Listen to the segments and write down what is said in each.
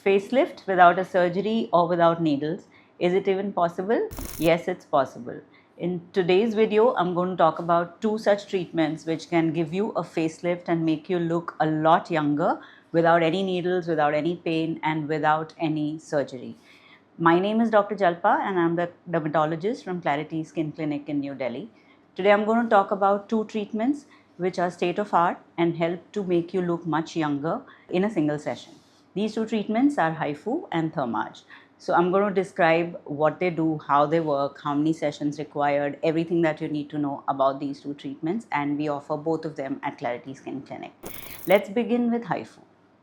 Facelift without a surgery or without needles. Is it even possible? Yes, it's possible. In today's video, I'm going to talk about two such treatments which can give you a facelift and make you look a lot younger without any needles, without any pain, and without any surgery. My name is Dr. Jalpa and I'm the dermatologist from Clarity Skin Clinic in New Delhi. Today I'm going to talk about two treatments which are state of art and help to make you look much younger in a single session. These two treatments are HIFU and Thermage. So I'm going to describe what they do, how they work, how many sessions required, everything that you need to know about these two treatments, and we offer both of them at Clarity Skin Clinic. Let's begin with HIFU.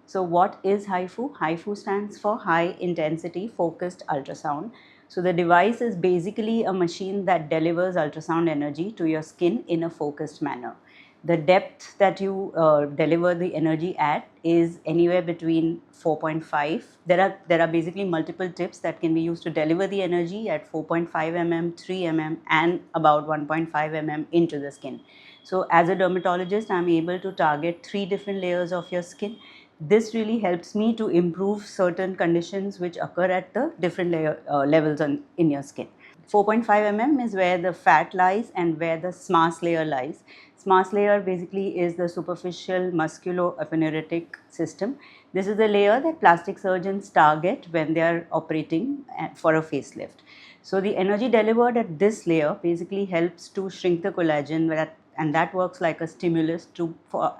So what is HIFU? HIFU stands for High Intensity Focused Ultrasound. So the device is basically a machine that delivers ultrasound energy to your skin in a focused manner. The depth that you deliver the energy at is anywhere between 4.5. There are basically multiple tips that can be used to deliver the energy at 4.5 mm, 3 mm and about 1.5 mm into the skin. So as a dermatologist, I'm able to target 3 different layers of your skin. This really helps me to improve certain conditions which occur at the different levels in your skin. 4.5 mm is where the fat lies and where the SMARS layer lies. SMARS layer basically is the superficial musculoaponeurotic system. This is the layer that plastic surgeons target when they are operating for a facelift. So the energy delivered at this layer basically helps to shrink the collagen, and that works like a stimulus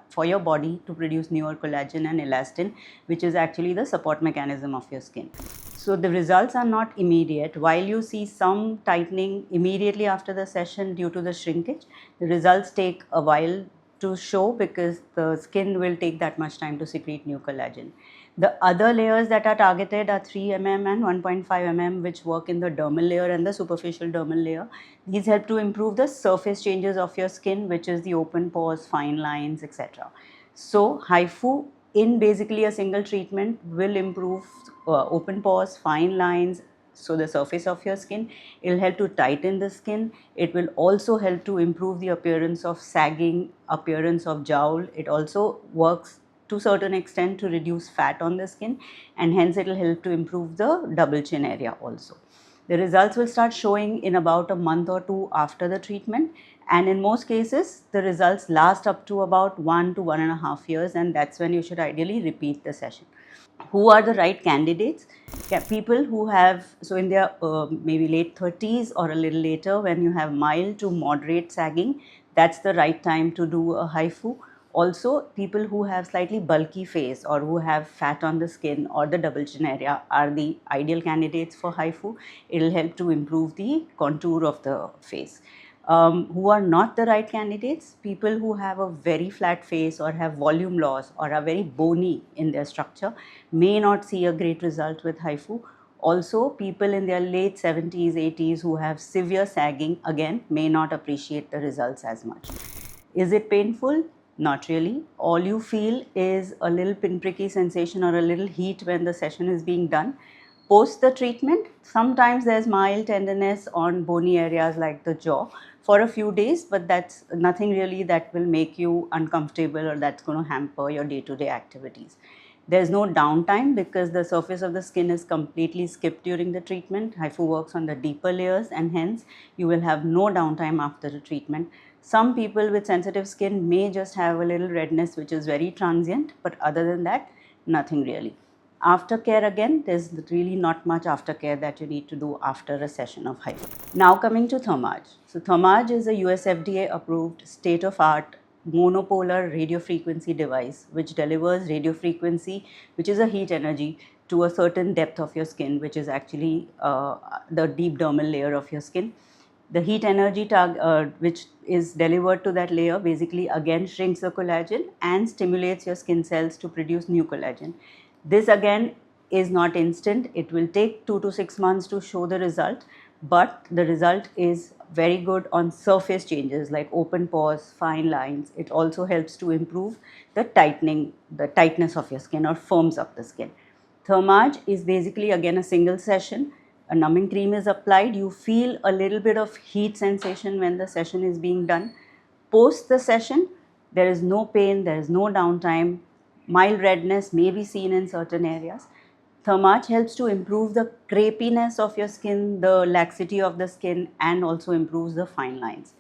for your body to produce newer collagen and elastin, which is actually the support mechanism of your skin. So the results are not immediate. While you see some tightening immediately after the session due to the shrinkage, the results take a while to show because the skin will take that much time to secrete new collagen. The other layers that are targeted are 3 mm and 1.5 mm, which work in the dermal layer and the superficial dermal layer. These help to improve the surface changes of your skin, which is the open pores, fine lines, etc. So HIFU in basically a single treatment will improve open pores, fine lines, so the surface of your skin. It will help to tighten the skin. It will also help to improve the appearance of sagging, appearance of jowl. It also works to a certain extent to reduce fat on the skin, and hence it will help to improve the double chin area also. The results will start showing in about a month or two after the treatment, and in most cases the results last up to about 1 to 1.5 years, and that's when you should ideally repeat the session. Who are the right candidates? People who have, so in their maybe late 30s or a little later, when you have mild to moderate sagging, that's the right time to do a HIFU. Also, people who have slightly bulky face or who have fat on the skin or the double chin area are the ideal candidates for HIFU. It will help to improve the contour of the face. Who are not the right candidates? People who have a very flat face or have volume loss or are very bony in their structure may not see a great result with HIFU. Also, people in their late 70s, 80s who have severe sagging again may not appreciate the results as much. Is it painful? Not really. All you feel is a little pinpricky sensation or a little heat when the session is being done. Post the treatment, sometimes there's mild tenderness on bony areas like the jaw for a few days, but that's nothing really that will make you uncomfortable or that's going to hamper your day-to-day activities. There's no downtime because the surface of the skin is completely skipped during the treatment. HIFU works on the deeper layers, and hence you will have no downtime after the treatment. Some people with sensitive skin may just have a little redness which is very transient, but other than that, nothing really. Aftercare, again, there's really not much aftercare that you need to do after a session of HIFU. Now coming to Thermage. So Thermage is a US FDA approved state-of-art monopolar radio frequency device which delivers radio frequency, which is a heat energy, to a certain depth of your skin, which is actually the deep dermal layer of your skin. The heat energy which is delivered to that layer basically again shrinks the collagen and stimulates your skin cells to produce new collagen. This again is not instant. It will take 2 to 6 months to show the result, but the result is very good on surface changes like open pores, fine lines. It also helps to improve the tightness of your skin or firms up the skin. Thermage is basically again a single session. A numbing cream is applied. You feel a little bit of heat sensation when the session is being done. Post the session, there is no pain, there is no downtime. Mild redness may be seen in certain areas. Thermage helps to improve the crepiness of your skin, the laxity of the skin, and also improves the fine lines.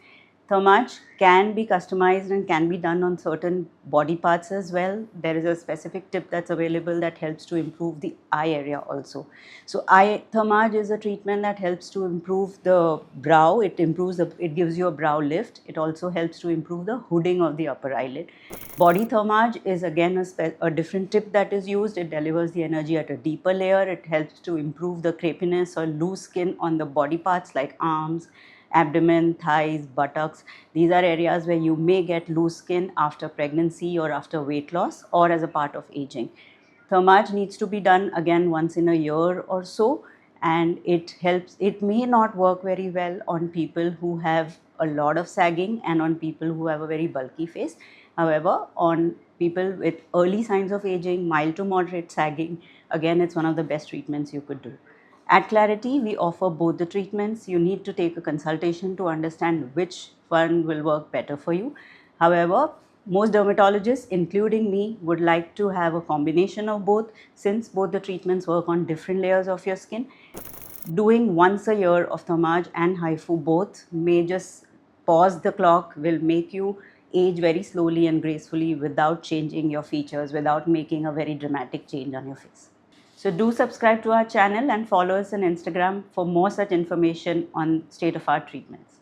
Thermage can be customized and can be done on certain body parts as well. There is a specific tip that's available that helps to improve the eye area also. So eye thermage is a treatment that helps to improve the brow. It gives you a brow lift. It also helps to improve the hooding of the upper eyelid. Body thermage is again a different tip that is used. It delivers the energy at a deeper layer. It helps to improve the crepiness or loose skin on the body parts like arms, abdomen, thighs, buttocks. These are areas where you may get loose skin after pregnancy or after weight loss or as a part of aging. Thermage needs to be done again once in a year or so, and it helps. It may not work very well on people who have a lot of sagging and on people who have a very bulky face. However, on people with early signs of aging, mild to moderate sagging, again, it's one of the best treatments you could do. At Clarity, we offer both the treatments. You need to take a consultation to understand which one will work better for you. However, most dermatologists, including me, would like to have a combination of both, since both the treatments work on different layers of your skin. Doing once a year of Thermage and HIFU both may just pause the clock, will make you age very slowly and gracefully without changing your features, without making a very dramatic change on your face. So do subscribe to our channel and follow us on Instagram for more such information on state-of-art treatments.